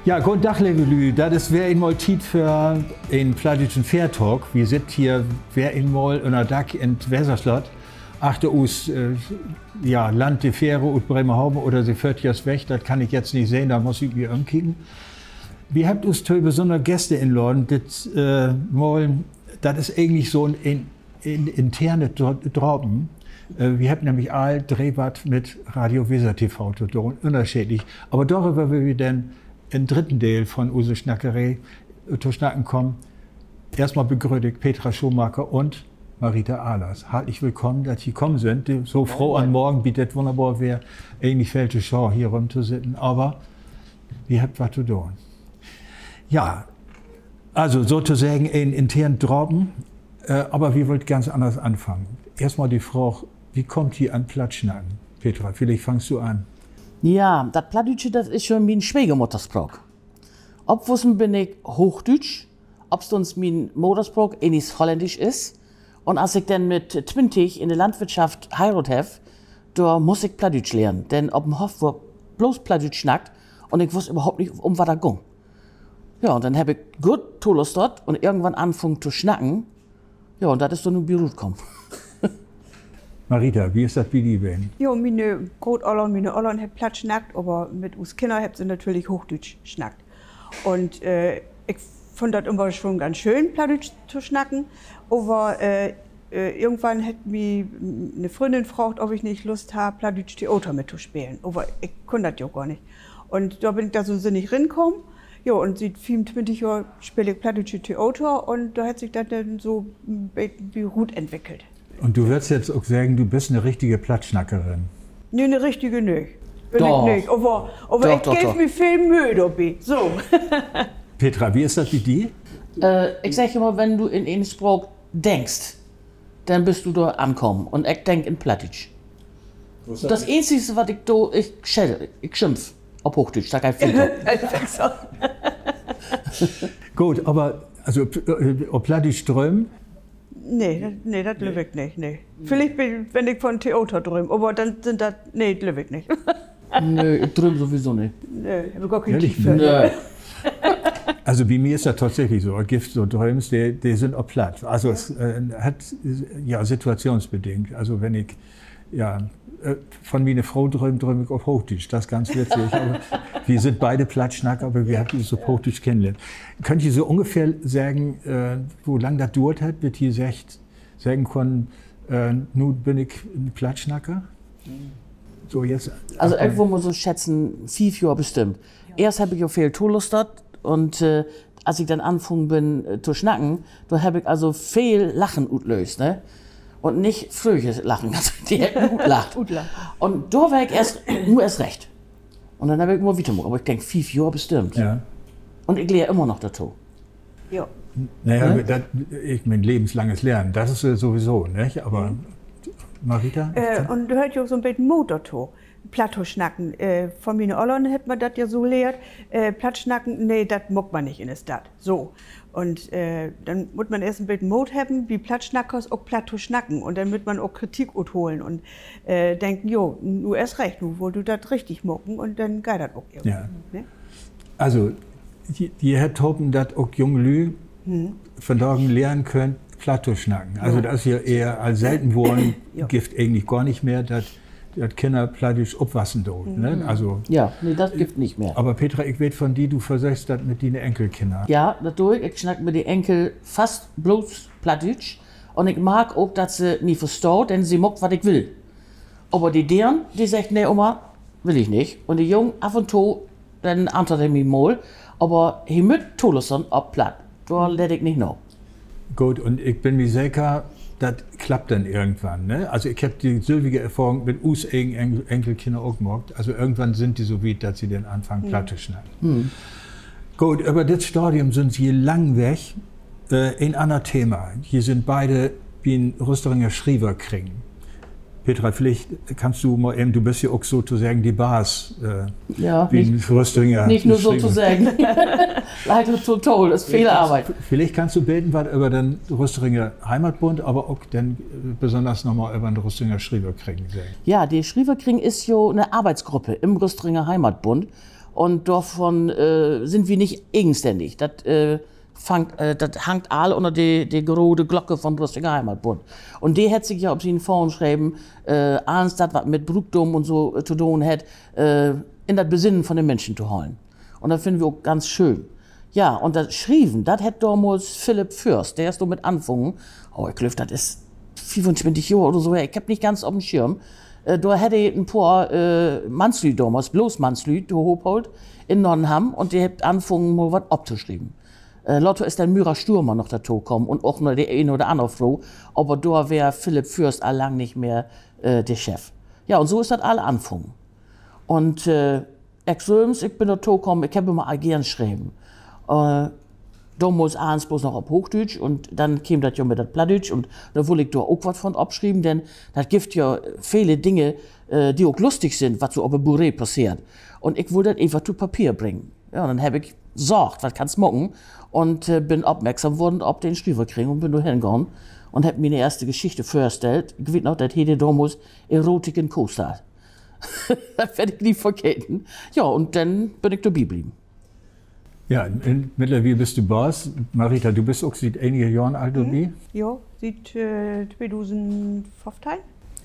Ja, guten Tag, liebe Lü. Das wäre einmal Zeit für einen plattdeutschen Fair-Talk. Wir sind hier, wer einmal in der Tag in Weserslot. Achte us, ja, Land der Fähre und Bremerhaven oder sie fährt jetzt weg. Das kann ich jetzt nicht sehen, da muss ich mir umkicken. Wir habt uns zwei besondere Gäste in Lorden. Das ist eigentlich so ein interne Droppen. Wir haben nämlich all Drehbad mit Radio Weser TV zu tun, unterschiedlich. Aber darüber will wir dann im dritten Teil von Use Schnackerei zu schnacken kommen. Erstmal begrüßt Petra Schumacher und Marita Ahlers. Herzlich willkommen, dass Sie gekommen sind. So froh an morgen bietet wunderbar, wäre eigentlich fällt die Show hier rum zu sitzen. Aber wir habt was zu tun. Ja, also sozusagen ein internen Droppen. Aber wir wollten ganz anders anfangen. Erstmal die Frage, wie kommt ihr an Plattschnacken? Petra, vielleicht fangst du an. Ja, das Plattdeutsche, das ist schon mein Schwiegermuttersprach. Obwussen bin ich Hochdeutsch, ob's uns mein Muttersprach ähnlich Holländisch ist. Und als ich dann mit 20 in der Landwirtschaft heiratet habe, da muss ich Plattdeutsch lernen. Denn auf dem Hof wurde bloß Plattdeutsch schnackt und ich wusste überhaupt nicht, was da ging. Ja, und dann habe ich gut zulustet und irgendwann angefangen zu schnacken. Ja, und das ist so ein Büro gekommen. Marita, wie ist das bei dir? Ja, meine Großeltern und meine Eltern haben Platt schnackt, aber mit uns Kindern haben sie natürlich Hochdeutsch schnackt. Und ich fand das immer schon ganz schön, Plattdeutsch zu schnacken. Aber irgendwann hat mich eine Freundin gefragt, ob ich nicht Lust habe, Plattdeutsch Theater mitzuspielen. Aber ich konnte das ja gar nicht. Und da bin ich da so sinnig reingekommen. Ja, und seit 25 Jahren spiele ich Plattdeutsche Theater und da hat sich das dann so wie gut entwickelt. Und du würdest jetzt auch sagen, du bist eine richtige Plattschnackerin. Nee, eine richtige nicht. Bin Doch. ich nicht. Aber ich gebe mir viel Mühe dabei. So. Petra, wie ist das bei dir? Ich sage immer, wenn du in einen Sprach denkst, dann bist du da ankommen. Und ich denke in Plattdeutsch. Das Einzige, was ich do, ich schimpf auf Hochdeutsch, da kann ich viel Gut, aber also ob Plattdeutsch träumen? Nee, das lebe ich nicht. Nee. Vielleicht, wenn ich von Theater träume, aber dann sind das, nee, das lebe ich nicht. Nö, ich träume sowieso nicht. Nee, ich habe gar keinen Ehrlich? Tiefe. Nö. Also bei mir ist das tatsächlich so. Gift so träumst, die sind auch platt. Also es hat ja situationsbedingt. Also wenn ich ja von mir eine Frau träume ich auf Hochdeutsch. Das ist ganz witzig. Aber wir sind beide Plattschnacker, aber wir haben uns auf Hochdeutsch kennengelernt. Könnt ihr so ungefähr sagen, wo lange das dauert hat, bis ihr sagen können, nun bin ich ein Plattschnacker? So jetzt. Also irgendwo muss ich schätzen, 5 Jahre bestimmt. Erst habe ich ja viel zulustet und als ich dann angefangen bin zu schnacken, da habe ich also viel Lachen ausgelöst, ne? Und nicht fröhliches Lachen, also die hätten gut lacht. Und da war ich nur erst recht. Und dann habe ich immer wieder gemacht. Aber ich denke, 5 Jahre bestimmt. Ja. Und ich lehre immer noch dazu. Ja. Naja, ich mein lebenslanges Lernen, das ist sowieso, nicht? Aber Marita? Und du hört ja auch so ein bisschen Mut dazu. Plattdeutsch-schnacken. Von meinen Eltern hat man das ja so gelehrt. Plattschnacken, nee, das mag man nicht in der Stadt. So. Und dann muss man erst ein bisschen Mut haben, wie Plattschnackers auch Plattdeutsch-schnacken. Und dann wird man auch Kritik holen und denken, jo, du erst recht, du wollt du das richtig mocken und dann geht das auch irgendwie. Ja. Ne? Also, ihr hättet hoffen, dass auch junge Lü von dagen lernen könnt, Plattdeutsch schnacken. Also, das ist ja eher als selten worden, gibt eigentlich gar nicht mehr, dass Kinder Plattdeutsch abwassen dort. Ne? Also, Ja, nee, das gibt nicht mehr. aber Petra, ich weiß von dir, du versagst das mit deinen Enkelkindern. Ja, das tue ich. Ich schnack mit den Enkel fast bloß Plattdeutsch. Und ich mag auch, dass sie nie verstehen, denn sie mag, was ich will. Aber die deren, die sagt, nee, Oma, will ich nicht. Und die Jungen ab und zu, dann antwortet mich mal. Aber hier mit Toluson ob platt. Da lädt ich nicht noch. Gut, und ich bin mir sicher, das klappt dann irgendwann. Ne? Also ich habe die sylvige Erfahrung mit Enkelkindern auch gemacht. Also irgendwann sind die so weit, dass sie dann anfangen, Platt zu schneiden. Gut, über das Stadium sind sie lang weg. Ein anderes Thema. Hier sind beide wie ein Rüsteringer Schriever kriegen. Petra, vielleicht kannst du mal eben, du bist ja auch sozusagen die Bas. Ja, wie ein Rüsteringer nicht nur Schriever. sozusagen. Leider so toll, das ist viel Arbeit. Vielleicht kannst du beten, was über den Rüsteringer Heimatbund, aber auch dann besonders nochmal über den Rüsteringer Schriever kriegen. Ja, die Schriever kriegen ist ja eine Arbeitsgruppe im Rüsteringer Heimatbund. Und davon sind wir nicht eigenständig. Das hangt all unter die große Glocke vom Brüsseler Heimatbund. Und die hat sich ja auf seinen Fonds geschrieben, alles das, was mit Bruttum und so zu tun hat, in das Besinnen von den Menschen zu holen. Und das finden wir auch ganz schön. Ja, und das Schreiben, das hat damals Philipp Fürst, der ist so mit angefangen. Oh, ich glaube, das ist 25 Jahre oder so, ich hab nicht ganz auf dem Schirm. Da hätte ich ein paar Mannslü damals, bloß Mannslü, der Hochhold, in Nonnenham, und die hat angefangen, mal was abzuschreiben. Lotto ist dann Myra Stürmer noch dazu gekommen und auch noch der eine oder andere Frau, aber da wäre Philipp Fürst allang nicht mehr der Chef. Ja, und so ist das alle angefangen. Und ich bin dazu gekommen, ich habe immer gern geschrieben. Damals abends bloß noch auf Hochdeutsch und dann kam das ja mit das Plattdeutsch und da wollte ich da auch was von abschreiben, denn das gibt ja viele Dinge, die auch lustig sind, was so auf der Bourrée passiert. Und ich wollte das einfach zu Papier bringen. Ja, und dann habe ich gesagt, was kannst du machen? Und bin aufmerksam geworden auf den Schreiberkrieg und bin da hingegangen und habe mir eine erste Geschichte vorgestellt. Ich weiß noch, das hätte damals Erotik in Costa. Das werde ich nie vergessen. Ja, und dann bin ich dabei geblieben. Ja, mittlerweile bist du Boss. Marita, du bist auch seit einigen Jahren alt dabei? Ja, seit 2015.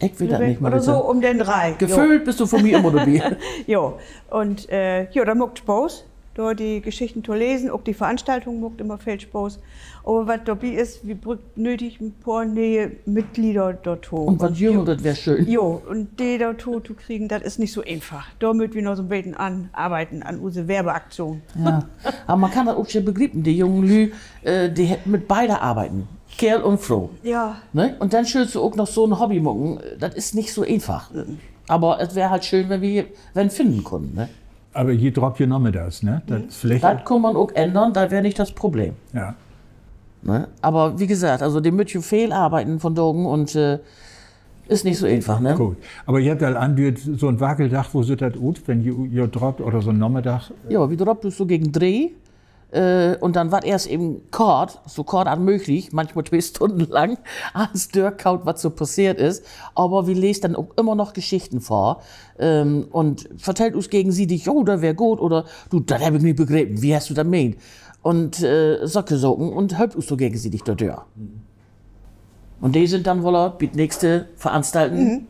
Ich will das nicht mal oder so um den Drei. Gefühlt bist du von mir immer dabei. Ja, und ja, da macht Spaß, da die Geschichten zu lesen, auch die Veranstaltung macht immer viel Spaß. Aber was dabei ist, wir brauchen nötig ein paar neue Mitglieder dazu. Und was Jünger, das wäre schön. Ja, und die dazu zu kriegen, das ist nicht so einfach. Da müssen wir noch so ein bisschen arbeiten an unsere Werbeaktion. Ja, aber man kann das auch schon begreifen, die jungen Lü, die hätten mit beide arbeiten. Kerl und Frau. Ja. Ne? Und dann schönst du auch noch so ein Hobby machen. Das ist nicht so einfach. Aber es wäre halt schön, wenn wir finden konnten. Ne? Aber je drauf genommen das, ne? Das kann man auch ändern, da wäre nicht das Problem. Ja. Ne? Aber wie gesagt, also die müssen viel arbeiten von Dogen und ist nicht so einfach. Ne? Gut. Aber ihr habt halt anbietet so ein Wackeldach, wo sieht das aus, wenn ihr droppt oder so ein Nommedach? Ja, wie droppt du so gegen Dreh. Und dann war erst eben so kort als möglich, manchmal 2 Stunden lang, als durchkaut, was so passiert ist. Aber wir lesen dann auch immer noch Geschichten vor und vertellt uns gegenseitig, oh, das wäre gut, oder du, das habe ich nicht begriffen, wie hast du das gemeint? Und Socke socken und hört uns so gegenseitig da durch. Und die sind dann wohl die nächste Veranstaltung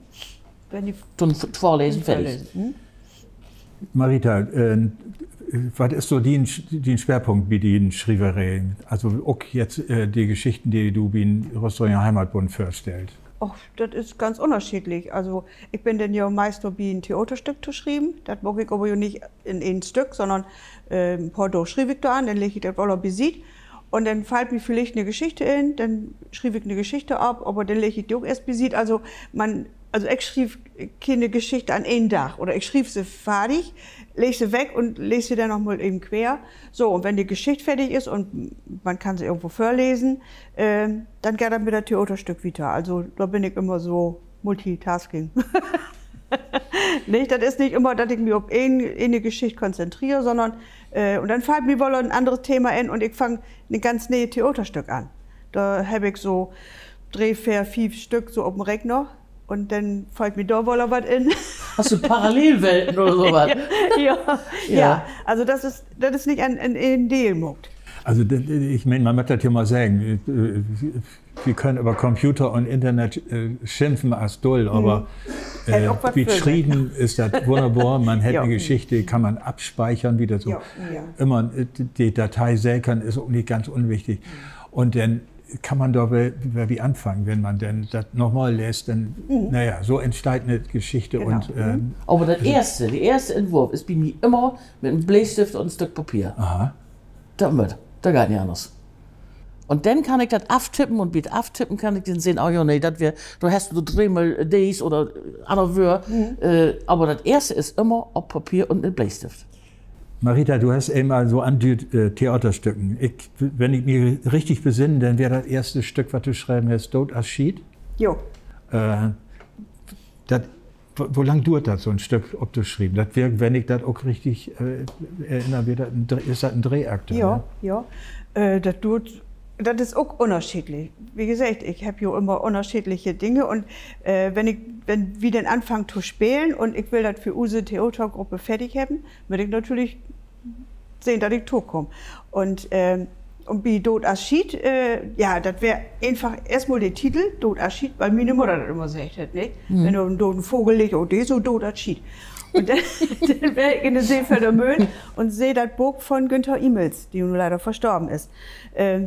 zum Vorlesen fertig. Marita, was ist so den Schwerpunkt bei den Schreibereien? Also auch jetzt die Geschichten, die du beim Restaurant Heimatbund vorstellst. Ach, das ist ganz unterschiedlich. Also ich bin dann ja meist bei ein Theaterstück zu schreiben. Das mag ich aber ja nicht in ein Stück, sondern ein paar Tage schreibe ich da an, dann lege ich das alle besiegt. Und dann fällt mir vielleicht eine Geschichte in, dann schreibe ich eine Geschichte ab, aber dann lege ich die auch erst besiegt. Also ich schrieb keine Geschichte an einem Tag oder ich schrieb sie fertig, lege sie weg und lese sie dann noch mal eben quer. So, und wenn die Geschichte fertig ist und man kann sie irgendwo vorlesen, dann geht das mit der Theaterstück weiter. Also da bin ich immer so Multitasking. Nicht, das ist nicht immer, dass ich mich auf eine Geschichte konzentriere, sondern und dann fällt mir wohl ein anderes Thema ein und ich fange ein ganz neues Theaterstück an. Da habe ich so 3, 4, 5 Stück so auf dem Rechner. Und dann fällt mir da wohl was in. Hast du Parallelwelten oder sowas? Ja. Also das ist nicht ein Dealmuckt. Also ich meine, man muss das ja mal sagen, wir können über Computer und Internet schimpfen als doll, aber beschrieben ist das wunderbar. Man hat eine Geschichte, kann man abspeichern, wieder so. Ja. Immer die Datei säkern ist auch nicht ganz unwichtig. Und dann kann man da wie anfangen, wenn man denn das nochmal lässt, dann, naja, so entsteht eine Geschichte. Genau. Und, aber der erste Entwurf ist bei mir immer mit einem Bleistift und einem Stück Papier. Aha. Da geht nicht anders. Und dann kann ich das auftippen und mit auftippen kann ich dann sehen, oh ja, nee, da hast du dreimal dies oder andere Wörter. Aber das erste ist immer auf Papier und mit Bleistift. Marita, du hast einmal so andeutet Theaterstücken. Wenn ich mich richtig besinne, dann wäre das erste Stück, was du schreiben hast, Tod als Schied. Jo. Wo lang dauert das so ein Stück, ob du schrieben? Das wäre, wenn ich das auch richtig erinnere, ist das ein Drehakt? Ja, ja. Das dauert Das ist auch unterschiedlich. Wie gesagt, ich habe ja immer unterschiedliche Dinge und wenn wir dann anfangen zu spielen und ich will das für unsere Theatergruppe fertig haben, will ich natürlich sehen, dass ich komme. Und wie Dod Aschid, ja, das wäre einfach erstmal der Titel, Dod Aschid, weil meine Mutter das immer gesagt hat, nicht? Wenn du einen toten Vogel legst, oh, der so Dod Aschid. Und dann wäre ich in den Seefelder Mühlen und sehe das Buch von Günther Immels, die nun leider verstorben ist. Da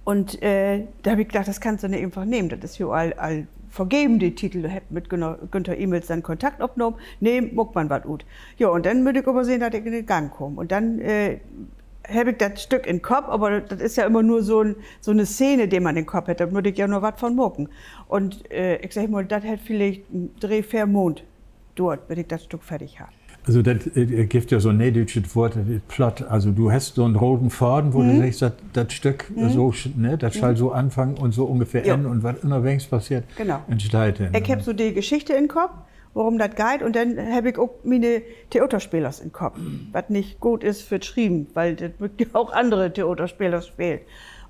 habe ich gedacht, das kannst du nicht einfach nehmen. Das ist ja all vergeben, die Titel. Du hättest mit Günther Immels dann Kontakt aufgenommen. Nee, muckt man was gut. Ja, und dann würde ich aber sehen, dass ich in den Gang komme. Und dann habe ich das Stück im Kopf, aber das ist ja immer nur so eine Szene, die man im Kopf hat. Da würde ich ja nur was von mucken. Und ich sage mal, das hätte vielleicht ein Dreh, 4 Monate dort, wenn ich das Stück fertig habe. Also das gibt ja so ein niedliches Wort, Plot. Also du hast so einen roten Faden, wo du sagst, das Stück so, ne, das soll so anfangen und so ungefähr enden und was immer wenigstens passiert, entsteht dann. Ich habe so die Geschichte im Kopf, worum das geht, und dann habe ich auch meine Theaterspieler im Kopf, was nicht gut ist für Schreiben, weil das wird ja auch andere Theaterspieler spielen.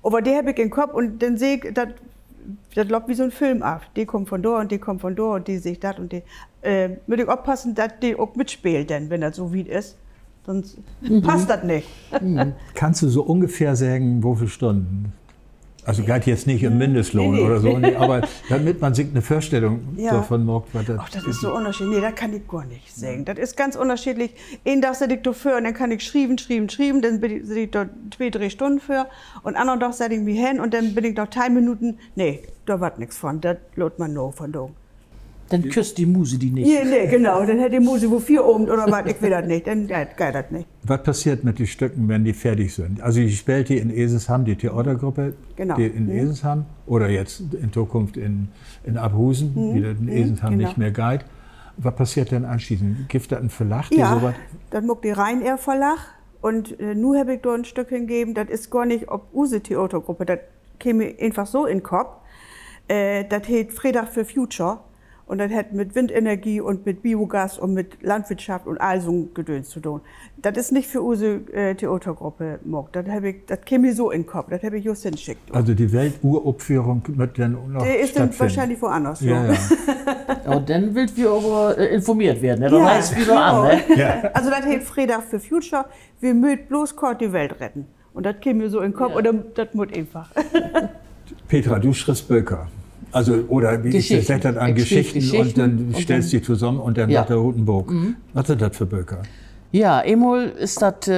Aber die habe ich im Kopf und dann sehe ich, das läuft wie so ein Film ab. Die kommt von da und die kommt von da und die sich das und die. Muss ich aufpassen, dass die auch mitspielt, denn wenn das so weit ist, sonst passt das nicht. Kannst du so ungefähr sagen, wie viele Stunden? Also geht jetzt nicht im Mindestlohn oder so, aber damit man sich eine Vorstellung davon macht, was das Ach, das ist so unterschiedlich. Nee, das kann ich gar nicht sagen. Das ist ganz unterschiedlich. Einen Tag setze ich dafür und dann kann ich schreiben, dann bin ich dort 2-3 Stunden für und anderen Tag setze ich mich hin und dann bin ich noch 3 Minuten. Nee, da wird nichts von. Das lädt man noch von da. Dann küsst die Muse die nicht. Nee, genau. Dann hätte die Muse wo 4 oben oder was, ich will das nicht. Dann geht das nicht. Was passiert mit den Stücken, wenn die fertig sind? Also ich spiele die in Esesham, die Theatergruppe, die in Esesham oder jetzt in Zukunft in Abhusen, wie das in Esesham nicht mehr geht. Was passiert denn anschließend? Gibt es einen Verlag? Ja, dann muckt die Ryanair Verlag und nun habe ich da ein Stück hingegeben, das ist gar nicht ob unsere Theatergruppe, das käme einfach so in den Kopf. Das heißt Freitag für Future. Und das hat mit Windenergie und mit Biogas und mit Landwirtschaft und all so ein Gedöns zu tun. Das ist nicht für unsere Theatergruppe Mock. Das käme mir so in den Kopf. Das habe ich just hingeschickt. Also die Welturaufführung wird dann noch der ist dann wahrscheinlich woanders. Ja. Aber dann will wir aber informiert werden. Ne? Dann heißt es wieder an. Ne? Ja. Also das heißt Freitag für Future. Wir müssen bloß kurz die Welt retten. Und das käme mir so in den Kopf. Und das muss einfach. Petra, du schreibst Böker. Also, oder wie ich das an Geschichten und dann stellst du die zusammen und dann wird der Rutenburg. Was sind das für Böker? Ja, einmal ist das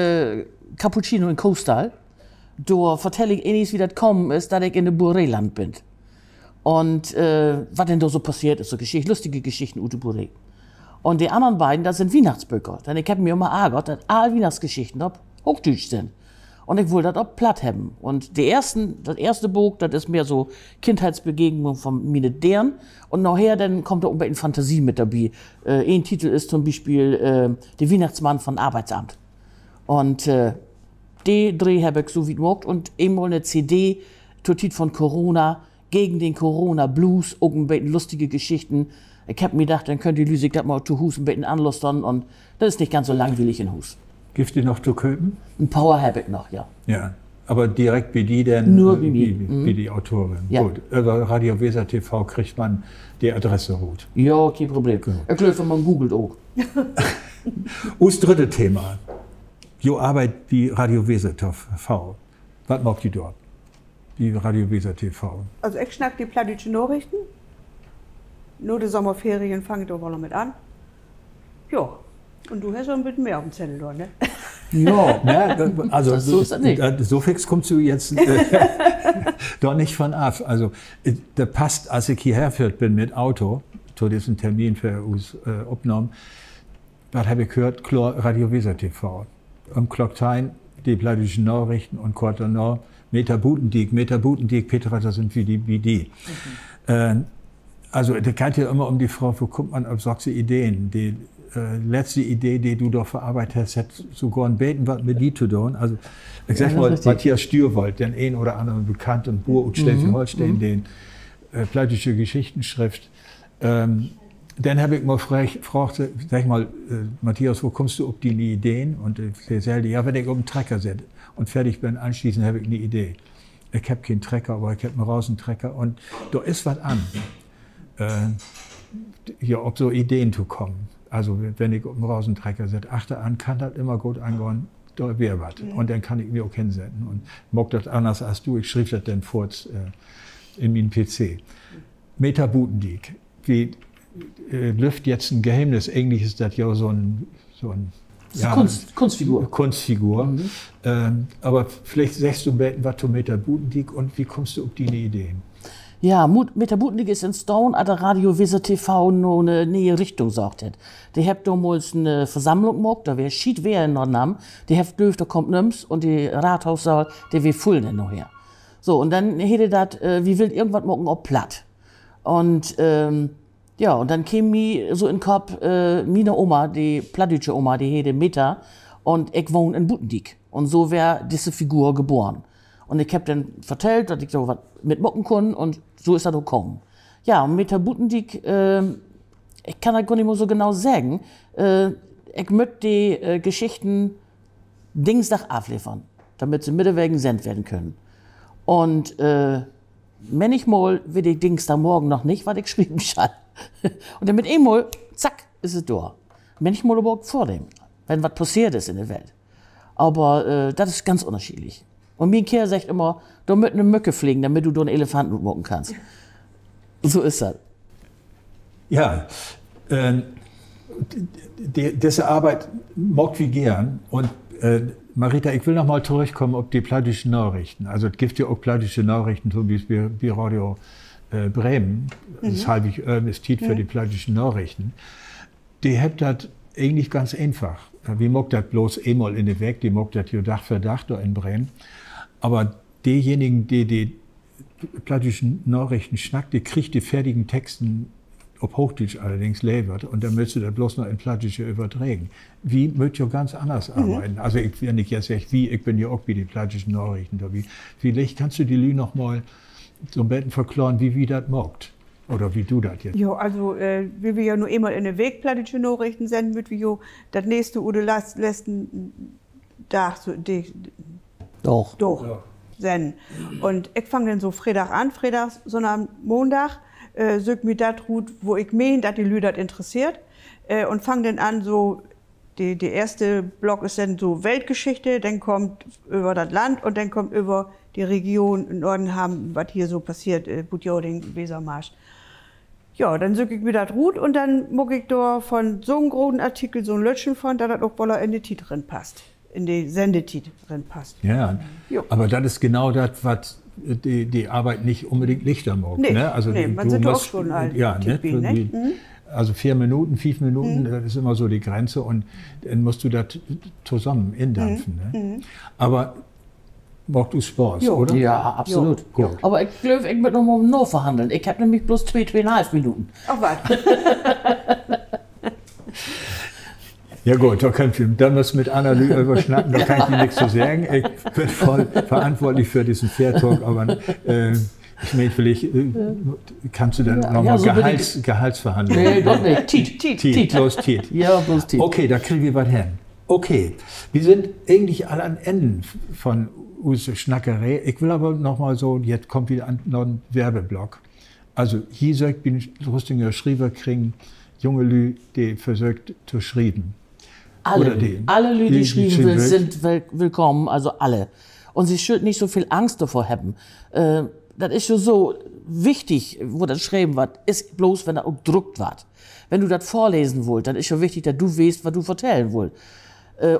Cappuccino in Coastal. Da vertelle ich Ihnen, wie das gekommen ist, dass ich in der Bourré-Land bin. Und was denn da so passiert ist, so lustige Geschichten Ute Bourré. Und die anderen beiden, das sind Weihnachtsböker. Denn ich habe mir immer ärgert, dass alle Weihnachtsgeschichten auf Hochdeutsch sind. Und ich wollte das auch platt haben. Und das erste Buch, das ist mehr so Kindheitsbegegnung von meine deren. Und nachher dann kommt da auch in Fantasie mit dabei. Ein Titel ist zum Beispiel Der Weihnachtsmann von Arbeitsamt. Und die Dreh habe ich so wie gemacht und einmal eine CD, Titel von Corona, gegen den Corona Blues, auch ein bisschen lustige Geschichten. Ich habe mir gedacht, dann könnt ihr Lüsig das mal zu Hus ein bisschen anlustern und das ist nicht ganz so langweilig in Hus. Gibt die noch zu köpen? Ein Power habe ich noch, ja. Ja, aber direkt wie die denn? Nur wie die Autorin. Ja. Gut, über Radio Weser TV kriegt man die Adresse gut. Ja, kein Problem. Genau. Ich glaube, man googelt auch. Das dritte Thema. Jo Arbeit wie Radio Weser TV. Was macht die dort? Die Radio Weser TV. Also ich schnack die plattdeutsche Nachrichten. Nur die Sommerferien fange ich da wohl mit an. Ja. Und du hast schon ein bisschen mehr auf dem Zettel, ne? Ja, also so ist das nicht. So fix kommst du jetzt doch nicht von ab. Also da passt, als ich hierher bin mit Auto, zu diesem Termin für uns Aufnahmen, was habe ich gehört? Radio Weser TV. Am Klocktein die plattdeutschen Nachrichten und Quarter Nord, Meter Butendiek, Petra, das sind wie die. Also da geht ja immer um die Frage, wo kommt man auf solche Ideen? Die letzte Idee, die du da verarbeitet hast, hat sogar ein Beten was mit dir zu tun. Also ich sag mal, Matthias Stürwold, den ein oder anderen bekannten Bur und Schleswig-Holstein, den plattdeutsche Geschichten schrift. Dann habe ich mal gefragt, sag mal, Matthias, wo kommst du auf die Ideen? Und ich sagte, ja, wenn ich auf den Trecker setze und fertig bin, anschließend habe ich eine Idee. Ich habe keinen Trecker, aber ich habe einen Rausentrecker und da ist was an. Hier, ob so Ideen zu kommen. Also wenn ich auf dem Rausentrecker sitze, achte an, kann das immer gut angehen, da wäre was. Und dann kann ich mir auch hinsenden. Und mag das anders als du, ich schrieb das dann kurz in meinen PC. Meta Butendiek, wie lüft jetzt ein Geheimnis, eigentlich ist das ja so ein ja, Kunstfigur. Aber vielleicht sagst du was zu Meta Butendiek und wie kommst du auf die Ideen? Ja, Meta Butendiek ist in Stone, an der Radio Weser TV noch eine neue Richtung sagt hat. Die habt damals eine Versammlung gemacht, da wäre schied wer in Nordnam, die habt dürft, da kommt nims und die Rathaussaal, der wir voll denn noch her. So, und dann hätte das, wie will irgendwas machen, auch platt. Und, ja, und dann käme mir so in den Kopf, meine Oma, die plattdeutsche Oma, die hätte Meta, und ich wohne in Butendiek. Und so wäre diese Figur geboren. Und ich habe dann vertellt, dass ich so was mitmachen kann und so ist das auch gekommen. Ja, und Meta Butendiek, ich kann das gar nicht mehr so genau sagen, ich möchte die Geschichten Dienstag abliefern, damit sie mittlerweile gesendet werden können. Und manchmal will ich Dienstagmorgen noch nicht, was ich geschrieben habe. Und dann mit einmal, zack, ist es da. Manchmal aber auch vor dem, wenn was passiert ist in der Welt. Aber das ist ganz unterschiedlich. Und mein Kerl sagt immer, da mit eine Mücke fliegen, damit du da einen Elefanten mucken kannst. So ist das. Ja, diese Arbeit mag wie gern. Und Marita, ich will noch mal zurückkommen auf die plattdeutschen Nachrichten. Also es gibt ja auch plattdeutsche Nachrichten, so wie Radio Bremen. Das ist halbig Titel für die plattdeutschen Nachrichten. Die habt das eigentlich ganz einfach. Wie mag das bloß einmal in den Weg, die mag das hier Dach für Dach da in Bremen. Aber diejenigen, die plattdeutschen Nachrichten schnackt, die kriegt die fertigen Texten, ob Hochdeutsch allerdings levert, und dann müsst ihr das bloß noch in Plattdeutsche übertragen. Wie mögt ihr ganz anders arbeiten? Also ich will nicht jetzt sagen, ich bin ja auch wie die plattdeutschen Nachrichten da. Vielleicht kannst du die Lü noch mal so ein bisschen verklaren, wie das mockt. Oder wie du das jetzt. Ja, also wie wir ja nur immer in den Weg plattdeutsche Nachrichten senden, mit wie jo das nächste oder letzten Tag so Doch. senden. Und ich fange dann so Freitag an, sondern Montag, sög mir das gut, wo ich mein, dass die Leute das interessiert. Und fange dann an, so, die erste Block ist dann so Weltgeschichte, dann kommt über das Land und dann kommt über die Region in Norden haben, was hier so passiert, Budjoding, Wesermarsch. Ja, dann sög ich mir das gut und dann muck ich da von so einem großen Artikel so ein Lötchen von, dass das auch voller in die Titel drin passt. In die Sendetitel drin passt. Ja, aber das ist genau das, was die Arbeit nicht unbedingt lichter macht. Nee, ne? Also nee, man sind auch schon halt ja, Tipi, ne? Also 4 Minuten, 5 Minuten, das ist immer so die Grenze und dann musst du das zusammen indampfen. Ne? Aber machst du Spaß, oder? Ja, absolut. Gut. Aber ich glaube, ich möchte noch mal noch verhandeln. Ich habe nämlich bloß 2,5 Minuten. Ach was. Ja gut, dann müssen wir mit Anna überschnacken, da kann ich dir nichts zu sagen. Ich bin voll verantwortlich für diesen Fair Talk, aber ich meine, vielleicht kannst du dann nochmal so Gehaltsverhandlungen. Nee, doch nicht. Tiet. Bloß Tiet. Ja, bloß Tiet. Okay, da kriegen wir was hin. Okay, wir sind eigentlich alle an Enden von unsere Schnackerei. Ich will aber nochmal so, jetzt kommt wieder noch ein Werbeblock. Also hier soll ich den lustigen Schreiber kriegen, junge Lü, die versucht zu schreiben. Alle Leute, die schreiben will, sind willkommen, also alle. Und sie schuld nicht so viel Angst davor haben. Das ist so wichtig, wo das schreiben wird, ist bloß, wenn das auch gedruckt wird. Wenn du das vorlesen willst, dann ist schon wichtig, dass du weißt, was du vertellen willst.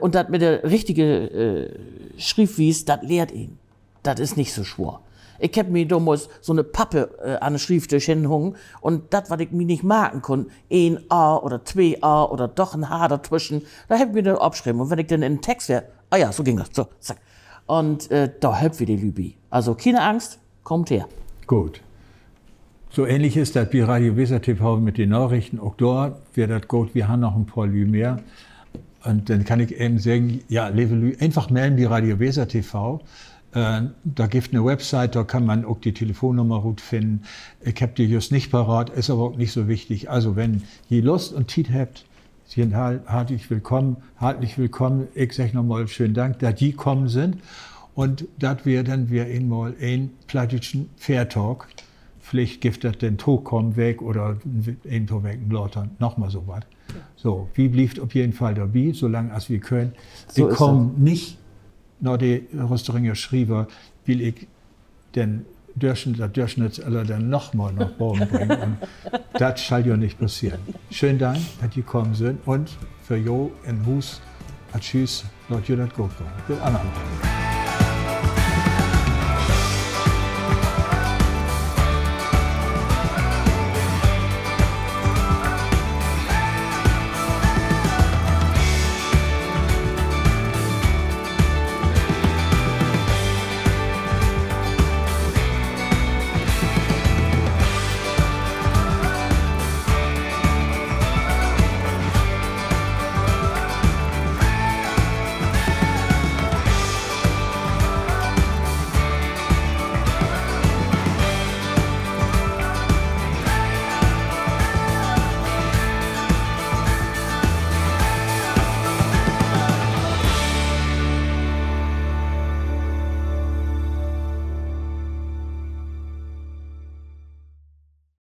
Und das mit der richtigen Schriftwies, das lehrt ihn. Das ist nicht so schwer. Ich hab mir damals so eine Pappe an den Schrifttisch hingehangen und das, was ich mir nicht merken konnte, ein A oder 2 A oder doch ein H dazwischen, da hab ich mir dann abgeschrieben. Und wenn ich dann in den Text wäre, ah ja, so ging das, so, zack. Und da helft wir die Lübi. Also keine Angst, kommt her. Gut. So ähnlich ist das wie Radio Weser TV mit den Nachrichten. Auch dort wird das gut, wir haben noch ein paar Lü mehr. Und dann kann ich eben sagen, ja, liebe Lü, einfach melden wie Radio Weser TV. Da gibt eine Website, da kann man auch die Telefonnummer gut finden. Ich habe die just nicht parat, ist aber auch nicht so wichtig. Also wenn ihr Lust und Zeit habt, sind herzlich willkommen. Ich sage nochmal schönen Dank, dass die kommen sind. Und dat wir dann wir einmal ein plattischen Fairtalk, vielleicht gibt das den Tog kommen weg oder ein Tog weg Lottern, nochmal so was. So, wie blieft auf jeden Fall dabei, solange als wir können. So ich komme nicht nach die Rösteringer Schriever, will ich den Durchschnittsalter dann nochmal nach Baum bringen. Und das soll ja nicht passieren. Schönen Dank, dass ihr gekommen sind und für Jo in Hus, tschüss, Leute, das gut. Bis anderen Mal.